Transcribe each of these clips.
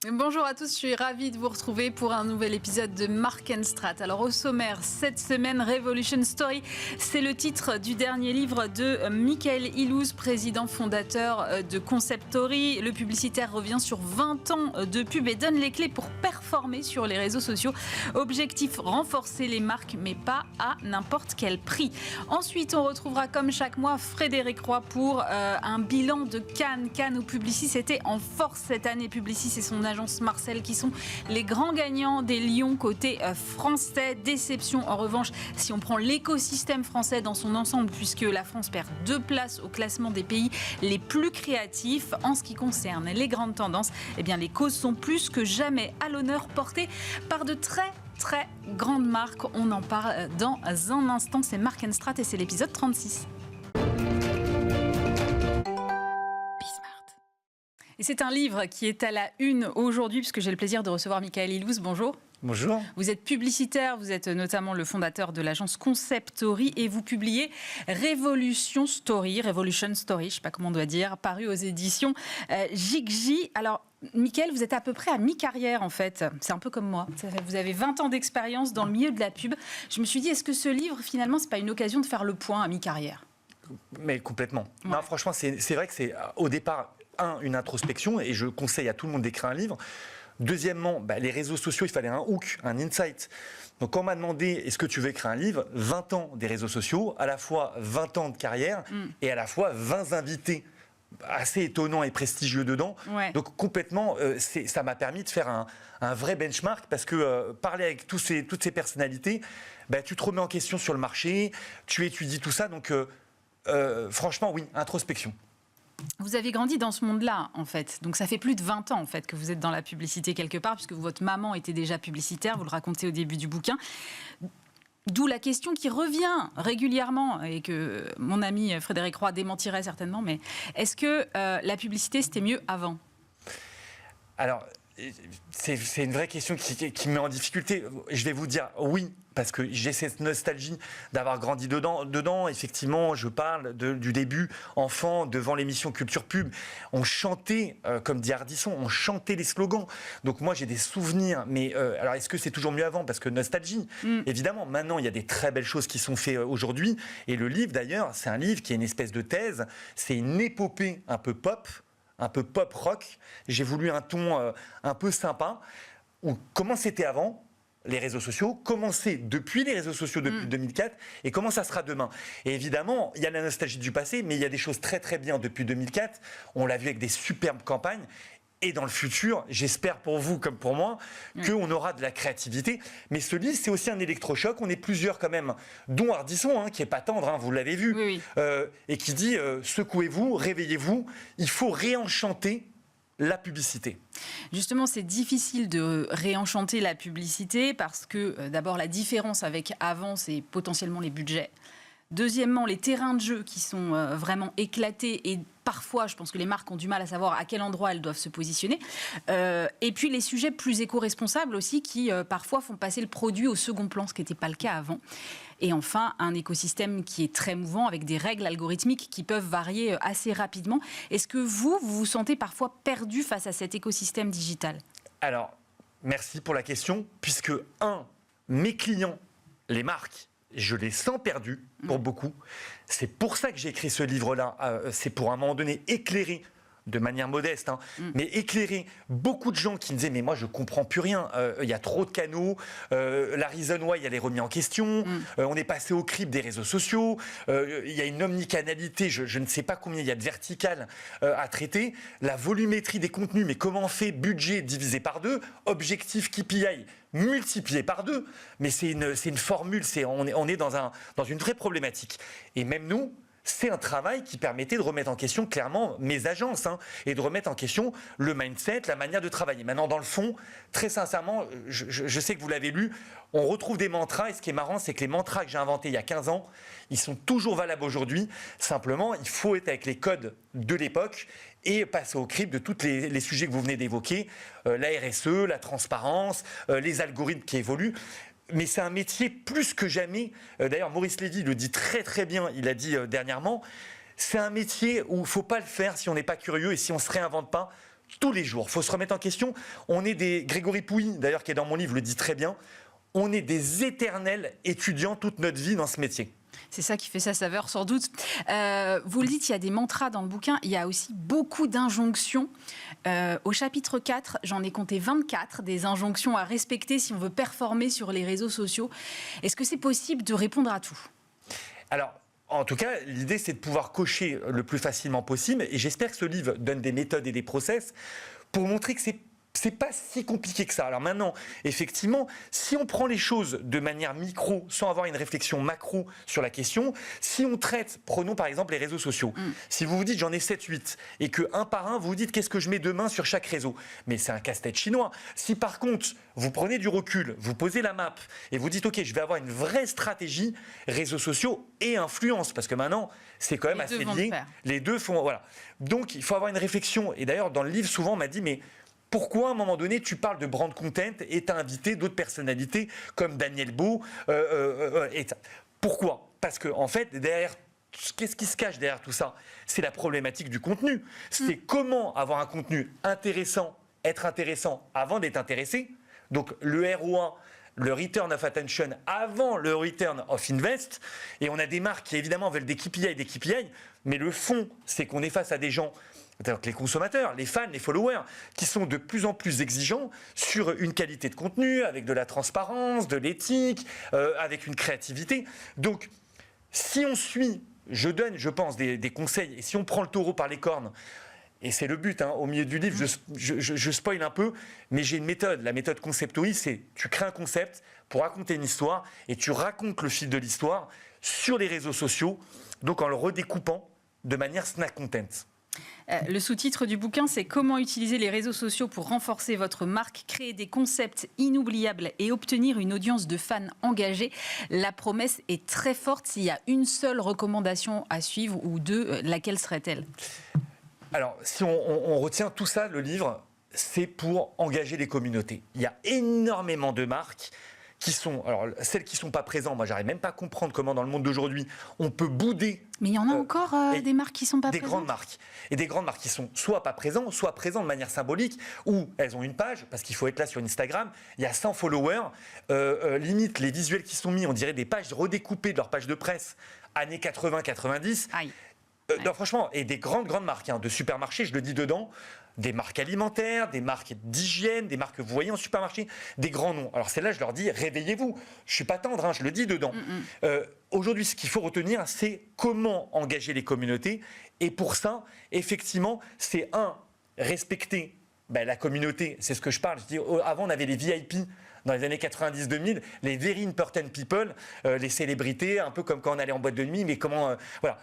Bonjour à tous, je suis ravie de vous retrouver pour un nouvel épisode de Mark & Strat. Alors au sommaire, cette semaine, Revolution Story, c'est le titre du dernier livre de Michael Illouz, président fondateur de Conceptory. Le publicitaire revient sur 20 ans de pub et donne les clés pour performer sur les réseaux sociaux. Objectif, renforcer les marques, mais pas à n'importe quel prix. Ensuite, on retrouvera comme chaque mois Frédéric Roy pour un bilan de Cannes. Cannes où Publicis était en force cette année. Publicis et son agence Marcel qui sont les grands gagnants des Lions côté français. Déception en revanche si on prend l'écosystème français dans son ensemble, puisque la France perd 2 places au classement des pays les plus créatifs. En ce qui concerne les grandes tendances, eh bien les causes sont plus que jamais à l'honneur, portées par de très grandes marques. On en parle dans un instant. C'est Mark & Strat et c'est l'épisode 36. Et c'est un livre qui est à la une aujourd'hui, puisque j'ai le plaisir de recevoir Michael Illouz. Bonjour. Bonjour. Vous êtes publicitaire, vous êtes notamment le fondateur de l'agence Conceptory et vous publiez Revolution Story, je ne sais pas comment on doit dire, paru aux éditions Jig-J. Alors, Michael, vous êtes à peu près à mi-carrière en fait, c'est un peu comme moi. Vous avez 20 ans d'expérience dans le milieu de la pub. Je me suis dit, est-ce que ce livre, finalement, c'est pas une occasion de faire le point à mi-carrière ? Mais complètement. Ouais. Non, franchement, c'est vrai que c'est au départ, une introspection, et je conseille à tout le monde d'écrire un livre. Deuxièmement, les réseaux sociaux, il fallait un hook, un insight. Donc quand on m'a demandé, est-ce que tu veux écrire un livre, 20 ans des réseaux sociaux, à la fois 20 ans de carrière et à la fois 20 invités assez étonnants et prestigieux dedans. Ouais. Donc complètement, ça m'a permis de faire un vrai benchmark, parce que parler avec toutes ces personnalités, tu te remets en question sur le marché, tu étudies tout ça. Donc franchement, oui, introspection. Vous avez grandi dans ce monde-là, en fait. Donc, ça fait plus de 20 ans, en fait, que vous êtes dans la publicité quelque part, puisque votre maman était déjà publicitaire, vous le racontez au début du bouquin. D'où la question qui revient régulièrement, et que mon ami Frédéric Roy démentirait certainement, mais est-ce que la publicité, c'était mieux avant ? Alors, c'est une vraie question qui me met en difficulté. Je vais vous dire oui, parce que j'ai cette nostalgie d'avoir grandi dedans. Effectivement, je parle du début, enfant, devant l'émission Culture Pub. On chantait, comme dit Ardisson, on chantait les slogans. Donc moi, j'ai des souvenirs. Mais alors, est-ce que c'est toujours mieux avant ? Parce que nostalgie, évidemment. Maintenant, il y a des très belles choses qui sont faites aujourd'hui. Et le livre, d'ailleurs, c'est un livre qui est une espèce de thèse. C'est une épopée un peu pop rock. J'ai voulu un ton un peu sympa. Comment c'était avant les réseaux sociaux, comment c'est depuis les réseaux sociaux depuis 2004 et comment ça sera demain. Et évidemment, il y a la nostalgie du passé, mais il y a des choses très bien depuis 2004. On l'a vu avec des superbes campagnes. Et dans le futur, j'espère pour vous comme pour moi, qu'on aura de la créativité. Mais ce livre, c'est aussi un électrochoc. On est plusieurs quand même, dont Ardisson, qui n'est pas tendre, vous l'avez vu, oui. Et qui dit secouez-vous, réveillez-vous, il faut réenchanter la publicité. Justement, c'est difficile de réenchanter la publicité parce que d'abord, la différence avec avant, c'est potentiellement les budgets. Deuxièmement, les terrains de jeu qui sont vraiment éclatés et parfois, je pense que les marques ont du mal à savoir à quel endroit elles doivent se positionner. Et puis, les sujets plus éco-responsables aussi qui, parfois, font passer le produit au second plan, ce qui n'était pas le cas avant. Et enfin, un écosystème qui est très mouvant avec des règles algorithmiques qui peuvent varier assez rapidement. Est-ce que vous vous sentez parfois perdu face à cet écosystème digital ? Alors, merci pour la question, puisque, mes clients, les marques, je les sens perdus pour beaucoup. C'est pour ça que j'ai écrit ce livre-là. C'est pour, à un moment donné, éclairer, de manière modeste, mais éclairer beaucoup de gens qui me disaient « mais moi, je ne comprends plus rien. Il y a trop de canaux. La reason why, elle est remise en question. On est passé au crible des réseaux sociaux. Il y a une omnicanalité. Je ne sais pas combien il y a de verticales à traiter. La volumétrie des contenus. Mais comment on fait budget divisé par 2, objectif KPI multiplié par 2. Mais c'est une formule. On est dans une vraie problématique. Et même nous, c'est un travail qui permettait de remettre en question clairement mes agences et de remettre en question le mindset, la manière de travailler. Maintenant, dans le fond, très sincèrement, je sais que vous l'avez lu, on retrouve des mantras et ce qui est marrant, c'est que les mantras que j'ai inventés il y a 15 ans, ils sont toujours valables aujourd'hui. Simplement, il faut être avec les codes de l'époque et passer au crible de tous les sujets que vous venez d'évoquer, la RSE, la transparence, les algorithmes qui évoluent. mais c'est un métier plus que jamais. D'ailleurs, Maurice Lévy le dit très très bien, il a dit dernièrement, c'est un métier où il ne faut pas le faire si on n'est pas curieux et si on ne se réinvente pas tous les jours. Il faut se remettre en question. On est Grégory Pouilly, d'ailleurs, qui est dans mon livre, le dit très bien, on est des éternels étudiants toute notre vie dans ce métier. C'est ça qui fait sa saveur, sans doute. Vous le dites, il y a des mantras dans le bouquin. Il y a aussi beaucoup d'injonctions. Au chapitre 4, j'en ai compté 24, des injonctions à respecter si on veut performer sur les réseaux sociaux. Est-ce que c'est possible de répondre à tout ? Alors, en tout cas, l'idée, c'est de pouvoir cocher le plus facilement possible. Et j'espère que ce livre donne des méthodes et des process pour montrer que c'est pas si compliqué que ça. Alors maintenant, effectivement, si on prend les choses de manière micro, sans avoir une réflexion macro sur la question, si on traite, prenons par exemple les réseaux sociaux. Si vous vous dites j'en ai 7-8 et que un par un, vous vous dites qu'est-ce que je mets demain sur chaque réseau. Mais c'est un casse-tête chinois. Si par contre, vous prenez du recul, vous posez la map et vous dites ok, je vais avoir une vraie stratégie réseaux sociaux et influence, parce que maintenant, c'est quand même assez lié. Les deux font, voilà. Donc, il faut avoir une réflexion. Et d'ailleurs, dans le livre, souvent, on m'a dit, mais pourquoi, à un moment donné, tu parles de brand content et tu as invité d'autres personnalités comme Daniel Beau Pourquoi ? Parce qu'en fait, derrière, qu'est-ce qui se cache derrière tout ça ? C'est la problématique du contenu. C'est comment avoir un contenu intéressant, être intéressant avant d'être intéressé. Donc, le ROI, le return of attention avant le return of invest. Et on a des marques qui, évidemment, veulent des KPI, mais le fond, c'est qu'on est face à des gens, les consommateurs, les fans, les followers, qui sont de plus en plus exigeants sur une qualité de contenu, avec de la transparence, de l'éthique, avec une créativité. Donc, si on suit, je donne, je pense, des conseils, et si on prend le taureau par les cornes, et c'est le but, au milieu du livre, je spoil un peu, mais j'ai une méthode. La méthode Conceptory, c'est tu crées un concept pour raconter une histoire, et tu racontes le fil de l'histoire sur les réseaux sociaux, donc en le redécoupant de manière snack content. Le sous-titre du bouquin, c'est « Comment utiliser les réseaux sociaux pour renforcer votre marque, créer des concepts inoubliables et obtenir une audience de fans engagés ». La promesse est très forte. S'il y a une seule recommandation à suivre ou deux, laquelle serait-elle ? Alors, si on retient tout ça, le livre, c'est pour engager les communautés. Il y a énormément de marques qui sont... Alors, celles qui ne sont pas présentes, moi, j'arrive même pas à comprendre comment, dans le monde d'aujourd'hui, on peut bouder... Mais il y en a encore des marques qui ne sont pas présentes. Des grandes marques. Et des grandes marques qui sont soit pas présentes, soit présentes de manière symbolique, ou elles ont une page, parce qu'il faut être là sur Instagram, il y a 100 followers, limite, les visuels qui sont mis, on dirait des pages redécoupées de leur page de presse, années 80-90. Aïe. Non, franchement, et des grandes marques, de supermarchés, je le dis dedans, des marques alimentaires, des marques d'hygiène, des marques que vous voyez en supermarché, des grands noms. Alors celles-là, je leur dis, réveillez-vous. Je ne suis pas tendre, je le dis dedans. Aujourd'hui, ce qu'il faut retenir, c'est comment engager les communautés. Et pour ça, effectivement, c'est respecter la communauté. C'est ce que je parle. Je dis, avant, on avait les VIP. Dans les années 90-2000, les very important people, les célébrités, un peu comme quand on allait en boîte de nuit, mais comment... voilà.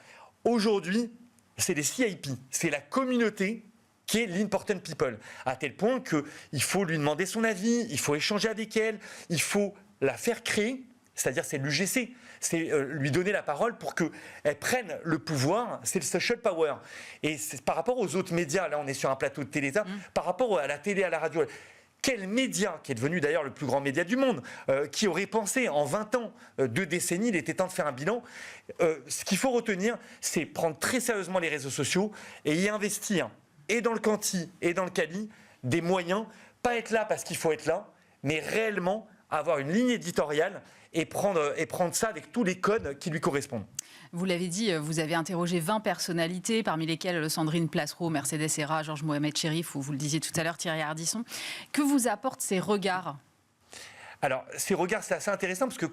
Aujourd'hui, c'est les CIP, c'est la communauté qui est l'important people, à tel point qu'il faut lui demander son avis, il faut échanger avec elle, il faut la faire créer, c'est-à-dire c'est l'UGC, c'est lui donner la parole pour qu'elle prenne le pouvoir, c'est le social power. Et c'est par rapport aux autres médias, là on est sur un plateau de télé, par rapport à la télé, à la radio... Quel média, qui est devenu d'ailleurs le plus grand média du monde, qui aurait pensé en 20 ans, 2 décennies, il était temps de faire un bilan. Ce qu'il faut retenir, c'est prendre très sérieusement les réseaux sociaux et y investir, et dans le quanti et dans le quali, des moyens, pas être là parce qu'il faut être là, mais réellement avoir une ligne éditoriale et prendre ça avec tous les codes qui lui correspondent. Vous l'avez dit, vous avez interrogé 20 personnalités, parmi lesquelles Sandrine Plassereau, Mercedes Serra, Georges Mohamed Cherif, ou vous le disiez tout à l'heure, Thierry Ardisson. Que vous apportent ces regards ? Alors, ces regards, c'est assez intéressant parce que,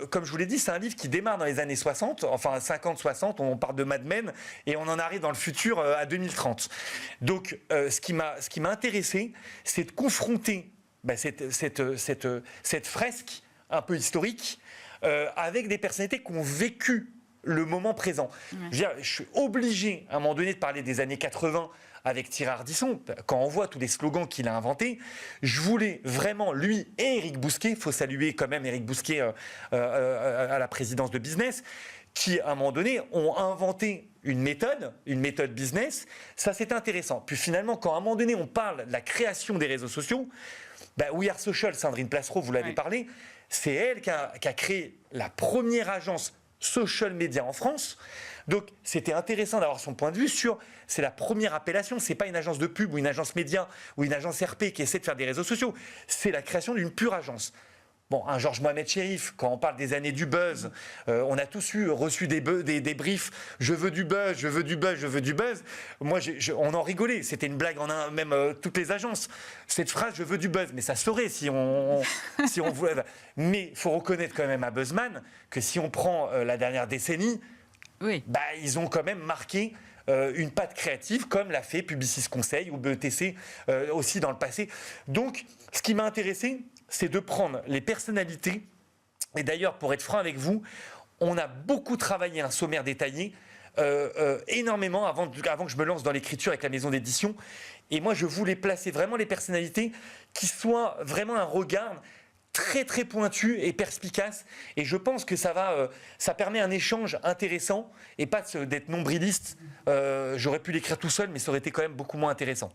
comme je vous l'ai dit, c'est un livre qui démarre dans les années 60, enfin 50-60, on parle de Mad Men, et on en arrive dans le futur à 2030. Donc, ce qui m'a intéressé, c'est de confronter cette fresque un peu historique avec des personnalités qui ont vécu le moment présent. Je suis obligé, à un moment donné, de parler des années 80 avec Thierry Ardisson. Quand on voit tous les slogans qu'il a inventés, je voulais vraiment, lui et Éric Bousquet, il faut saluer quand même Éric Bousquet à la présidence de Business, qui, à un moment donné, ont inventé une méthode business. Ça, c'est intéressant. Puis finalement, quand à un moment donné, on parle de la création des réseaux sociaux, We Are Social, Sandrine Plassereau, vous l'avez parlé, C'est elle qui a créé la première agence social media en France. Donc, c'était intéressant d'avoir son point de vue sur, c'est la première appellation, c'est pas une agence de pub ou une agence média ou une agence RP qui essaie de faire des réseaux sociaux, c'est la création d'une pure agence. Bon, un Georges Mohamed Chérif, quand on parle des années du buzz, on a tous reçu des briefs, je veux du buzz, je veux du buzz, je veux du buzz. Moi, on en rigolait, c'était une blague en même toutes les agences. Cette phrase, je veux du buzz, mais ça se ferait si on voulait. Mais il faut reconnaître quand même à Buzzman que si on prend la dernière décennie, oui. Ils ont quand même marqué une patte créative, comme l'a fait Publicis Conseil ou BETC aussi dans le passé. Donc, ce qui m'a intéressé, c'est de prendre les personnalités. Et d'ailleurs, pour être franc avec vous, on a beaucoup travaillé un sommaire détaillé, énormément, avant que je me lance dans l'écriture avec la maison d'édition. Et moi, je voulais placer vraiment les personnalités qui soient vraiment un regard très très pointu et perspicace, et je pense que ça permet un échange intéressant et pas d'être nombriliste. J'aurais pu l'écrire tout seul, mais ça aurait été quand même beaucoup moins intéressant.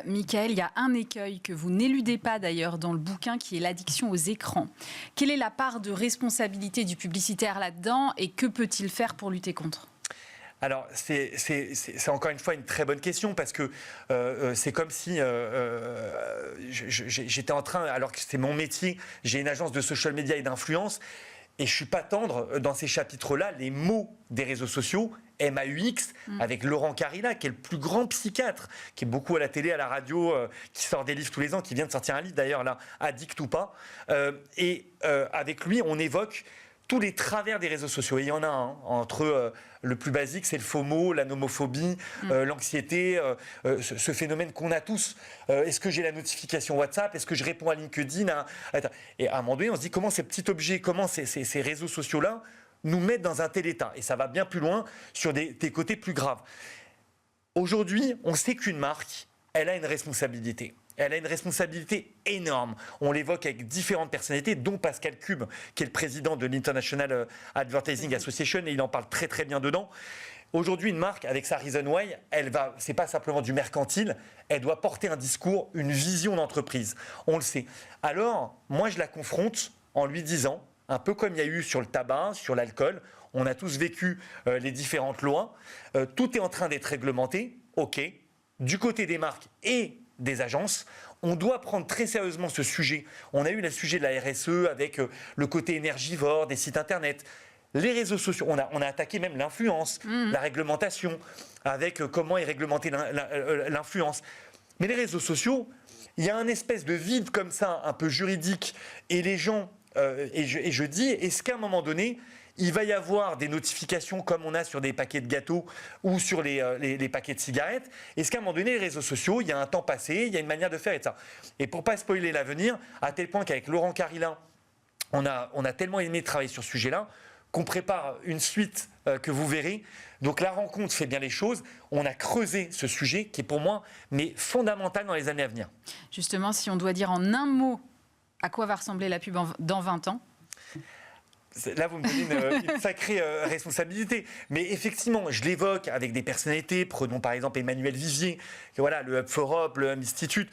Mickaël, il y a un écueil que vous n'éludez pas d'ailleurs dans le bouquin, qui est l'addiction aux écrans. Quelle est la part de responsabilité du publicitaire là-dedans, et que peut-il faire pour lutter contre ? Alors, c'est encore une fois une très bonne question, parce que c'est comme si j'étais en train, alors que c'est mon métier, j'ai une agence de social media et d'influence, et je ne suis pas tendre dans ces chapitres-là les mots des réseaux sociaux, MAUX, avec Laurent Carilla, qui est le plus grand psychiatre, qui est beaucoup à la télé, à la radio, qui sort des livres tous les ans, qui vient de sortir un livre d'ailleurs, là, Addict ou pas. Avec lui, on évoque tous les travers des réseaux sociaux. Et il y en a un, entre le plus basique, c'est le FOMO, la nomophobie, l'anxiété, ce phénomène qu'on a tous. Est-ce que j'ai la notification WhatsApp ? Est-ce que je réponds à LinkedIn ? Et à un moment donné, on se dit comment ces petits objets, comment ces réseaux sociaux-là nous mettent dans un tel état. Et ça va bien plus loin sur des côtés plus graves. Aujourd'hui, on sait qu'une marque, elle a une responsabilité. Elle a une responsabilité énorme. On l'évoque avec différentes personnalités, dont Pascal Cube, qui est le président de l'International Advertising Association, et il en parle très très bien dedans. Aujourd'hui, une marque, avec sa Reason Why, c'est pas simplement du mercantile, elle doit porter un discours, une vision d'entreprise. On le sait. Alors, moi, je la confronte en lui disant, un peu comme il y a eu sur le tabac, sur l'alcool, on a tous vécu les différentes lois, tout est en train d'être réglementé, ok, du côté des marques et des agences, on doit prendre très sérieusement ce sujet. On a eu le sujet de la RSE avec le côté énergivore des sites internet. Les réseaux sociaux, on a attaqué même l'influence, la réglementation, avec comment est réglementée l'influence. Mais les réseaux sociaux, il y a un espèce de vide comme ça, un peu juridique, et les gens, et je dis, est-ce qu'à un moment donné, il va y avoir des notifications comme on a sur des paquets de gâteaux ou sur les paquets de cigarettes. Est-ce qu'à un moment donné, les réseaux sociaux, il y a un temps passé, il y a une manière de faire et ça. Et pour ne pas spoiler l'avenir, à tel point qu'avec Laurent Carilla, on a tellement aimé travailler sur ce sujet-là qu'on prépare une suite que vous verrez. Donc la rencontre fait bien les choses. On a creusé ce sujet qui est pour moi fondamental dans les années à venir. Justement, si on doit dire en un mot à quoi va ressembler la pub dans 20 ans ? Là, vous me donnez une sacrée responsabilité. Mais effectivement, je l'évoque avec des personnalités. Prenons par exemple Emmanuel Vivier, voilà, le Hub for Up, le Hub Institute.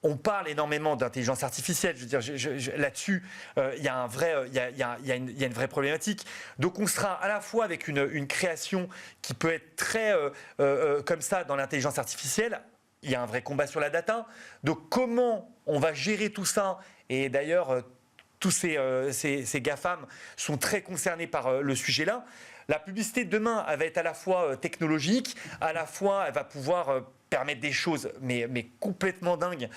On parle énormément d'intelligence artificielle. Je veux dire, là-dessus, il y a une vraie problématique. Donc, on sera à la fois avec une création qui peut être très comme ça dans l'intelligence artificielle. Il y a un vrai combat sur la data. Donc, comment on va gérer tout ça ? Et d'ailleurs, tous ces GAFAM sont très concernés par le sujet-là. La publicité de demain, elle va être à la fois technologique, à la fois elle va pouvoir permettre des choses, mais complètement dingues,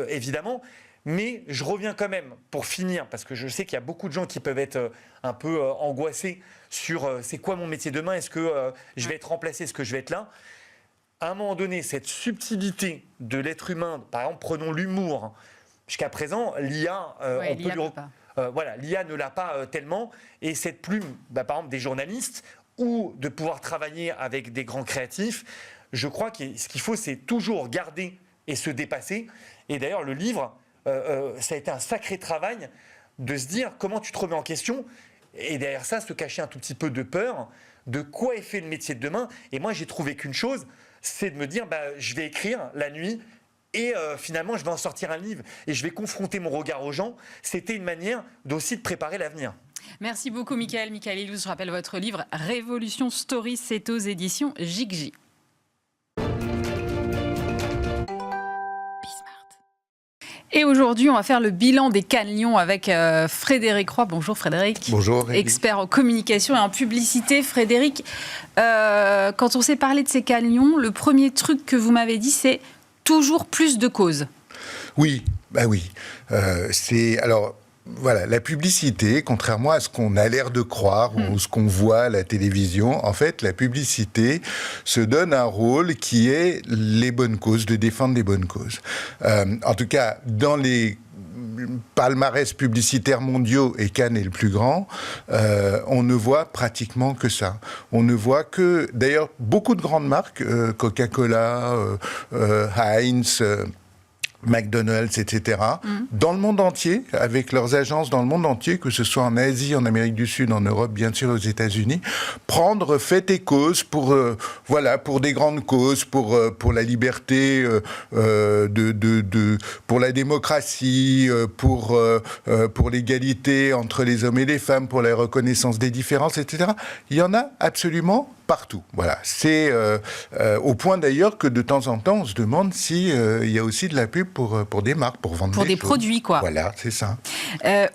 évidemment. Mais je reviens quand même, pour finir, parce que je sais qu'il y a beaucoup de gens qui peuvent être un peu angoissés sur c'est quoi mon métier demain, est-ce que je vais être remplacé, est-ce que je vais être là ? À un moment donné, cette subtilité de l'être humain, par exemple, prenons l'humour. Jusqu'à présent, l'IA, l'IA ne l'a pas tellement. Et cette plume, par exemple, des journalistes ou de pouvoir travailler avec des grands créatifs, je crois que ce qu'il faut, c'est toujours garder et se dépasser. Et d'ailleurs, le livre, ça a été un sacré travail de se dire comment tu te remets en question. Et derrière ça, se cacher un tout petit peu de peur de quoi est fait le métier de demain. Et moi, j'ai trouvé qu'une chose, c'est de me dire, je vais écrire la nuit. Et finalement, je vais en sortir un livre et je vais confronter mon regard aux gens. C'était une manière aussi de préparer l'avenir. Merci beaucoup, Michael. Michael Illouz, je rappelle votre livre Révolution Story, c'est aux éditions JICJ. Et aujourd'hui, on va faire le bilan des Cannes Lions avec Frédéric Roy. Bonjour Frédéric. Bonjour. Expert en communication et en publicité. Frédéric, quand on s'est parlé de ces Cannes Lions, le premier truc que vous m'avez dit, c'est toujours plus de causes. Oui, bah oui. Alors, voilà, la publicité, contrairement à ce qu'on a l'air de croire ou ce qu'on voit à la télévision, en fait, la publicité se donne un rôle qui est les bonnes causes, de défendre les bonnes causes. En tout cas, dans les palmarès publicitaires mondiaux, et Cannes est le plus grand, on ne voit pratiquement que ça. On ne voit que, d'ailleurs, beaucoup de grandes marques, Coca-Cola, Heinz, McDonald's, etc., dans le monde entier, avec leurs agences dans le monde entier, que ce soit en Asie, en Amérique du Sud, en Europe, bien sûr aux États-Unis, prendre fait et cause pour, pour des grandes causes, pour la liberté, pour la démocratie, pour l'égalité entre les hommes et les femmes, pour la reconnaissance des différences, etc. Il y en a absolument partout. Voilà. C'est au point d'ailleurs que de temps en temps, on se demande si il y a aussi de la pub pour des marques, pour vendre des produits, quoi. Voilà, c'est ça.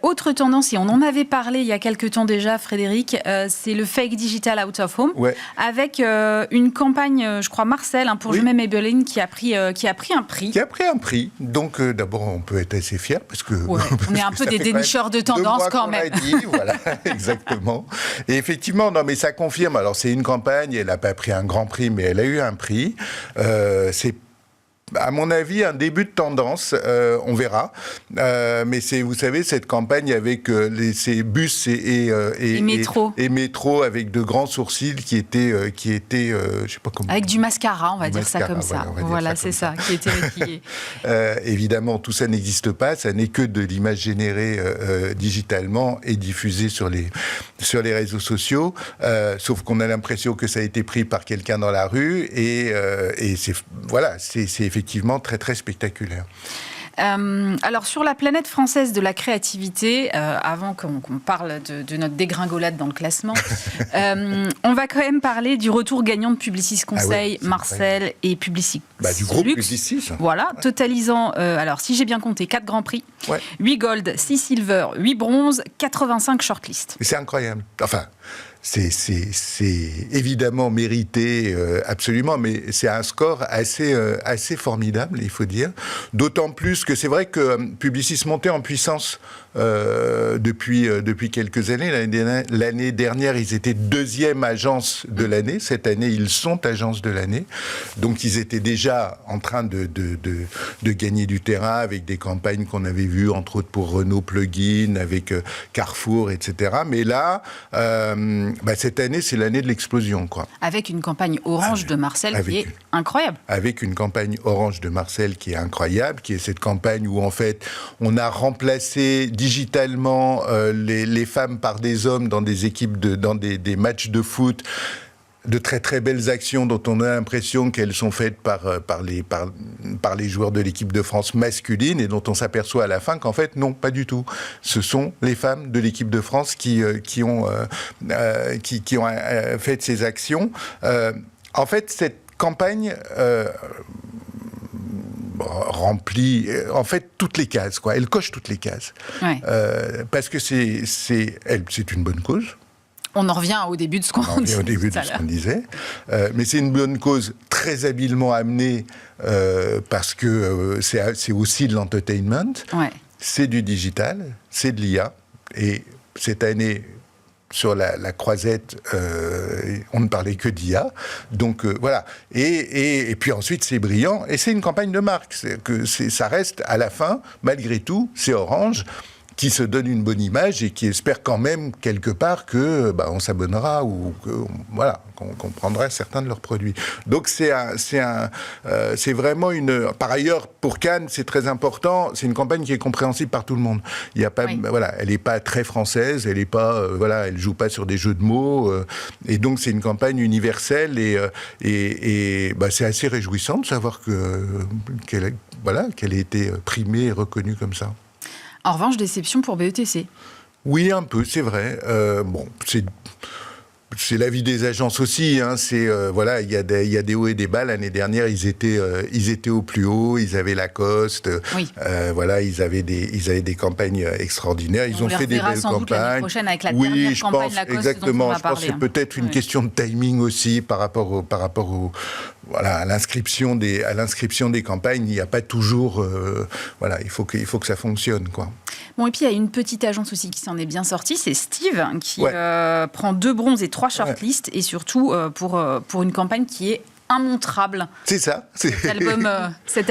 Autre tendance, et on en avait parlé il y a quelques temps déjà, Frédéric, c'est le fake digital out of home, avec une campagne, je crois, Marcel, pour Jumet Maybelline, qui a pris un prix. Qui a pris un prix. Donc, d'abord, on peut être assez fiers, parce que... on est un peu des dénicheurs de tendance, quand même. Voilà, exactement. Et effectivement, non, mais ça confirme. Alors, c'est une campagne, elle n'a pas pris un grand prix, mais elle a eu un prix. C'est, à mon avis, un début de tendance, on verra. Mais c'est, vous savez, cette campagne avec ces bus et métro avec de grands sourcils qui étaient je sais pas comment. Avec du mascara, on va dire ça comme ça. Voilà, c'est ça, qui était maquillé. Évidemment, tout ça n'existe pas. Ça n'est que de l'image générée digitalement et diffusée sur les réseaux sociaux. Sauf qu'on a l'impression que ça a été pris par quelqu'un dans la rue et c'est effectivement très, très spectaculaire. Alors, sur la planète française de la créativité, avant qu'on parle de notre dégringolade dans le classement, on va quand même parler du retour gagnant de Publicis Conseil, Marcel et Publicis du groupe Luxe. Publicis. Voilà, totalisant, alors si j'ai bien compté, 4 grands prix, 8 gold, 6 silver, 8 bronze, 85 shortlists. C'est incroyable. Enfin... C'est évidemment mérité, absolument, mais c'est un score assez formidable, il faut dire. D'autant plus que c'est vrai que Publicis montait en puissance depuis quelques années. L'année dernière, ils étaient 2e agence de l'année. Cette année, ils sont agence de l'année. Donc, ils étaient déjà en train de gagner du terrain avec des campagnes qu'on avait vues, entre autres pour Renault Plugin, avec Carrefour, etc. Mais là... cette année, c'est l'année de l'explosion, quoi. Avec une campagne orange de Marcel qui est incroyable. Avec une campagne orange de Marcel qui est incroyable, qui est cette campagne où, en fait, on a remplacé digitalement les femmes par des hommes dans des équipes, dans des matchs de foot, de très très belles actions dont on a l'impression qu'elles sont faites par les joueurs de l'équipe de France masculine et dont on s'aperçoit à la fin qu'en fait non, pas du tout. Ce sont les femmes de l'équipe de France qui ont fait ces actions. En fait, cette campagne remplit en fait toutes les cases, quoi. Elle coche toutes les cases. Parce que c'est une bonne cause. On en revient au début de ce qu'on disait. Mais c'est une bonne cause très habilement amenée parce que c'est aussi de l'entertainment, c'est du digital, c'est de l'IA. Et cette année, sur la croisette, on ne parlait que d'IA. Donc voilà. Et puis ensuite, c'est brillant. Et c'est une campagne de marque. Ça reste, à la fin, malgré tout, c'est Orange qui se donne une bonne image et qui espère quand même quelque part que on s'abonnera ou qu'on prendra certains de leurs produits. Donc c'est vraiment une. Par ailleurs, pour Cannes, c'est très important. C'est une campagne qui est compréhensible par tout le monde. Il y a pas, elle n'est pas très française. Elle est pas, elle joue pas sur des jeux de mots. Et donc c'est une campagne universelle et c'est assez réjouissant de savoir voilà, qu'elle ait été primée et reconnue comme ça. En revanche, déception pour BETC. Oui, un peu, c'est vrai. Bon, c'est la vie des agences aussi. Hein. Voilà, il y a des hauts et des bas. L'année dernière, ils étaient au plus haut. Ils avaient Lacoste. Oui. Voilà, ils avaient des campagnes extraordinaires. Ils ont fait des belles sans doute l'année campagnes. prochaine avec la dernière campagne Lacoste exactement. dont on va je pense que c'est parler. peut-être une question de timing aussi par rapport voilà, à l'inscription des campagnes. Il n'y a pas toujours. Voilà, il faut que ça fonctionne, quoi. Bon, et puis il y a une petite agence aussi qui s'en est bien sortie, c'est Steve, qui prend 2 bronzes et 3 shortlists, et surtout pour une campagne qui est immontrable. C'est ça. Cet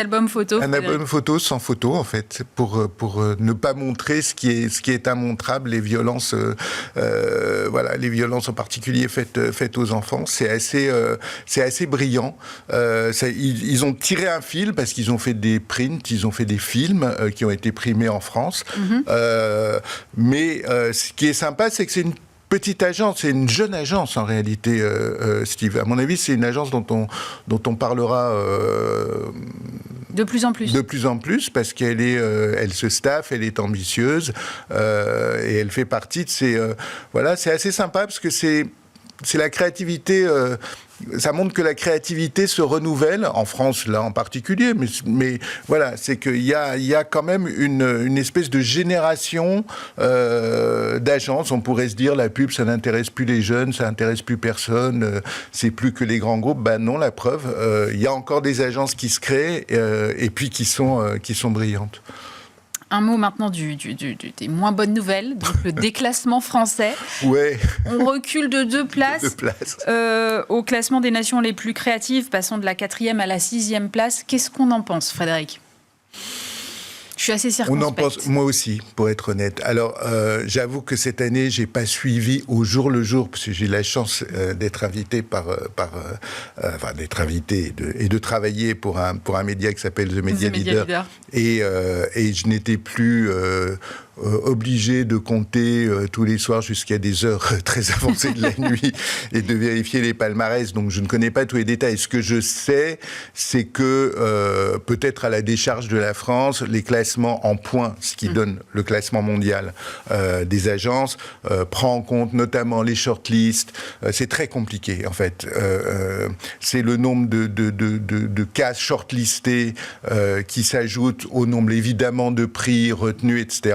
album photo. Un album photo sans photo, en fait, pour ne pas montrer ce qui est immontrable, les violences, voilà, les violences en particulier faites aux enfants. C'est assez brillant. Ils ont tiré un fil parce qu'ils ont fait des prints, ils ont fait des films qui ont été primés en France. Mais ce qui est sympa, c'est que c'est une petite agence, c'est une jeune agence en réalité, Steve. À mon avis, c'est une agence dont on parlera de plus en plus. De plus en plus, parce qu'elle elle se staffe, elle est ambitieuse, et elle fait partie de ces... voilà, c'est assez sympa parce que c'est la créativité... ça montre que la créativité se renouvelle, en France là en particulier, mais voilà, c'est qu'il y a quand même une espèce de génération d'agences. On pourrait se dire la pub, ça n'intéresse plus les jeunes, ça n'intéresse plus personne, c'est plus que les grands groupes. Ben non, la preuve, il y a encore des agences qui se créent et puis qui sont brillantes. Un mot maintenant des moins bonnes nouvelles, donc le déclassement français. Ouais. On recule de 2 places, au classement des nations les plus créatives, passant de la 4e à la 6e place. Qu'est-ce qu'on en pense, Frédéric ? Je suis assez circonspecte. On en pense, moi aussi, pour être honnête. Alors, j'avoue que cette année, j'ai pas suivi au jour le jour, parce que j'ai eu la chance d'être invité d'être invité et de travailler pour un média qui s'appelle The Media Leader. Et je n'étais plus obligé de compter tous les soirs jusqu'à des heures très avancées de la nuit et de vérifier les palmarès. Donc, je ne connais pas tous les détails. Ce que je sais, c'est que peut-être à la décharge de la France, les classements en points, ce qui donne le classement mondial des agences, prend en compte notamment les shortlists. C'est très compliqué, en fait. C'est le nombre de cas shortlistés qui s'ajoutent au nombre, évidemment, de prix retenus, etc.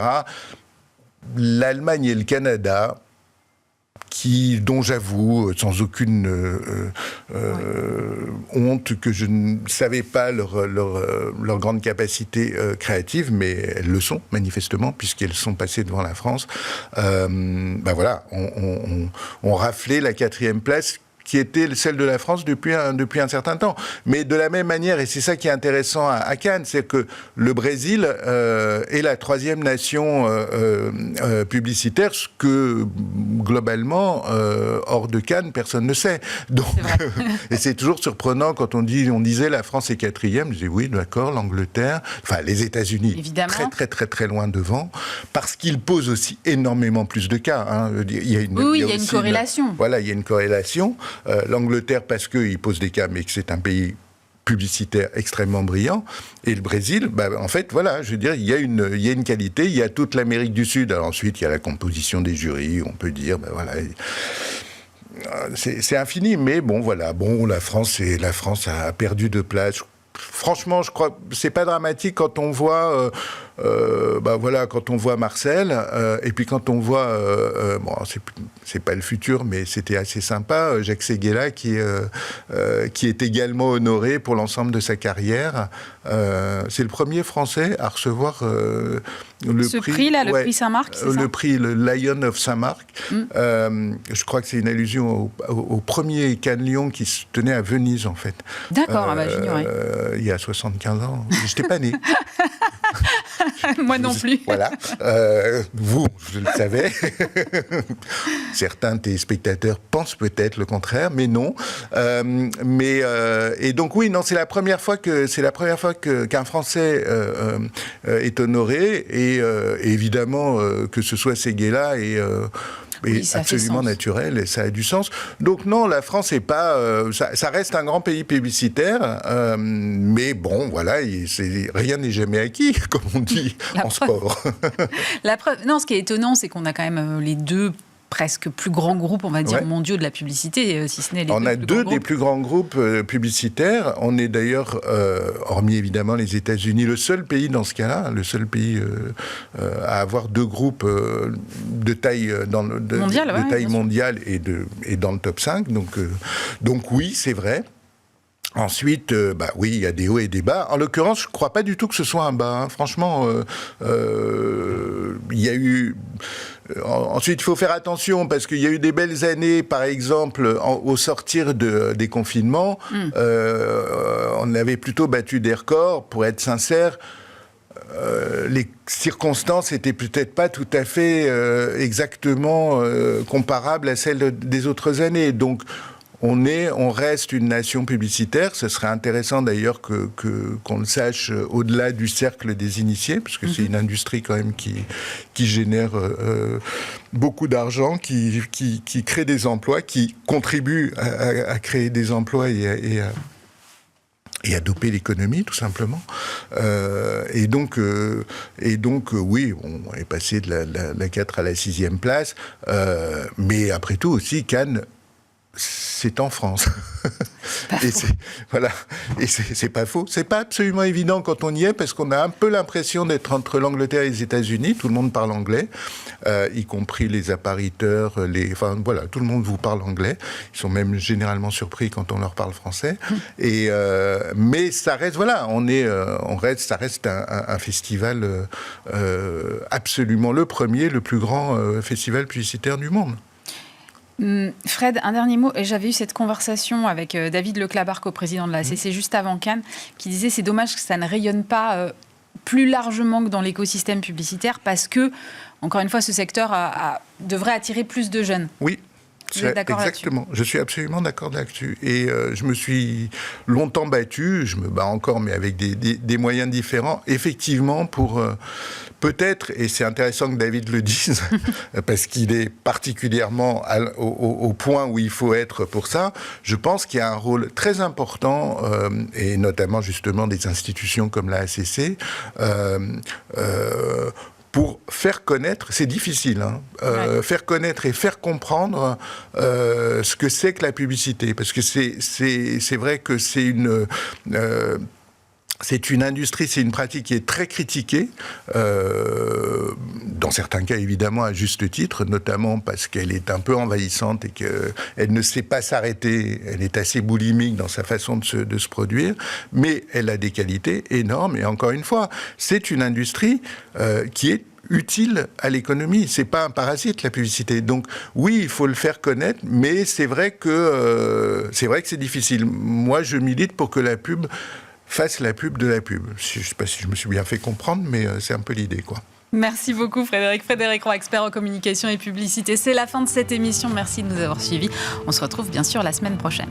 L'Allemagne et le Canada, dont j'avoue, sans aucune honte, que je ne savais pas leur grande capacité créative, mais elles le sont, manifestement, puisqu'elles sont passées devant la France, voilà, on raflait la 4e place, qui était celle de la France depuis un certain temps. Mais de la même manière, et c'est ça qui est intéressant à Cannes, c'est que le Brésil est la 3e nation publicitaire, ce que, globalement, hors de Cannes, personne ne sait. Donc, et c'est toujours surprenant quand on disait la France est 4e, je disais oui, d'accord, l'Angleterre, enfin les États-Unis, évidemment, très très très très loin devant, parce qu'ils posent aussi énormément plus de cas. Hein. Il y a une corrélation. Voilà, il y a une corrélation. L'Angleterre parce qu'il pose des cas, mais que c'est un pays publicitaire extrêmement brillant. Et le Brésil, en fait, voilà, je veux dire, il y a une qualité, il y a toute l'Amérique du Sud. Alors ensuite, il y a la composition des jurys, on peut dire, voilà... C'est infini, mais bon, voilà. Bon, la France a perdu 2 places. Franchement, je crois que c'est pas dramatique quand on voit... voilà, quand on voit Marcel, et puis quand on voit, bon, c'est pas le futur, mais c'était assez sympa, Jacques Séguéla, qui est également honoré pour l'ensemble de sa carrière. C'est le premier Français à recevoir le prix Saint-Marc, c'est ça ? Le prix, le Lion of Saint-Marc. Je crois que c'est une allusion au premier Cannes Lion qui se tenait à Venise, en fait. D'accord, j'ignorais. Il y a 75 ans. J'étais pas né. Moi non plus. Voilà. Vous, je le savais. Certains téléspectateurs pensent peut-être le contraire, mais non. Et donc oui, non, c'est la première fois qu'un Français est honoré, et évidemment que ce soit Séguéla et est absolument naturel et ça a du sens. Donc non, la France est pas... ça reste un grand pays publicitaire, mais bon, voilà, rien n'est jamais acquis, comme on dit en sport. La preuve, non, ce qui est étonnant, c'est qu'on a quand même les deux presque plus grands groupes, on va dire, mondiaux de la publicité, si ce n'est les On a deux des plus grands groupes publicitaires. On est d'ailleurs, hormis évidemment les États-Unis, le seul pays dans ce cas-là, le seul pays à avoir deux groupes de taille, taille mondiale et dans le top 5. Donc oui, c'est vrai. Ensuite, oui, il y a des hauts et des bas. En l'occurrence, je ne crois pas du tout que ce soit un bas. Hein. Franchement, il y a eu... Ensuite, il faut faire attention parce qu'il y a eu des belles années, par exemple, au sortir des confinements. On avait plutôt battu des records, pour être sincère. Les circonstances n'étaient peut-être pas tout à fait exactement comparables à celles des autres années. Donc, on reste une nation publicitaire. Ce serait intéressant d'ailleurs qu'on le sache au-delà du cercle des initiés, parce que c'est une industrie quand même qui génère beaucoup d'argent, qui crée des emplois, qui contribue à créer des emplois et à doper l'économie, tout simplement. Et donc, oui, on est passé de la 4 à la 6e place. Mais après tout aussi, Cannes, c'est en France. Et c'est pas faux. C'est pas absolument évident quand on y est, parce qu'on a un peu l'impression d'être entre l'Angleterre et les États-Unis. Tout le monde parle anglais, y compris les appariteurs, tout le monde vous parle anglais. Ils sont même généralement surpris quand on leur parle français. Mais ça reste, ça reste un festival absolument le premier, le plus grand festival publicitaire du monde. Fred, un dernier mot. J'avais eu cette conversation avec David Leclabar, co-président de la ACC, juste avant Cannes, qui disait c'est dommage que ça ne rayonne pas plus largement que dans l'écosystème publicitaire, parce que, encore une fois, ce secteur devrait attirer plus de jeunes. Oui. Vous êtes d'accord exactement. Je suis absolument d'accord là-dessus. Et je me suis longtemps battu, je me bats encore, mais avec des moyens différents, effectivement, pour peut-être, et c'est intéressant que David le dise, parce qu'il est particulièrement au point où il faut être pour ça, je pense qu'il y a un rôle très important, et notamment justement des institutions comme la ACC, pour faire connaître, c'est difficile, faire connaître et faire comprendre ce que c'est que la publicité. Parce que c'est vrai que c'est une industrie, c'est une pratique qui est très critiquée, dans certains cas évidemment à juste titre, notamment parce qu'elle est un peu envahissante et qu'elle ne sait pas s'arrêter, elle est assez boulimique dans sa façon de se produire, mais elle a des qualités énormes, et encore une fois, c'est une industrie qui est utile à l'économie. C'est pas un parasite, la publicité. Donc oui, il faut le faire connaître, mais c'est vrai que c'est difficile. Moi, je milite pour que la pub fasse la pub de la pub. Je ne sais pas si je me suis bien fait comprendre, mais c'est un peu l'idée, quoi. Merci beaucoup Frédéric. Frédéric Roy, expert en communication et publicité. C'est la fin de cette émission. Merci de nous avoir suivis. On se retrouve bien sûr la semaine prochaine.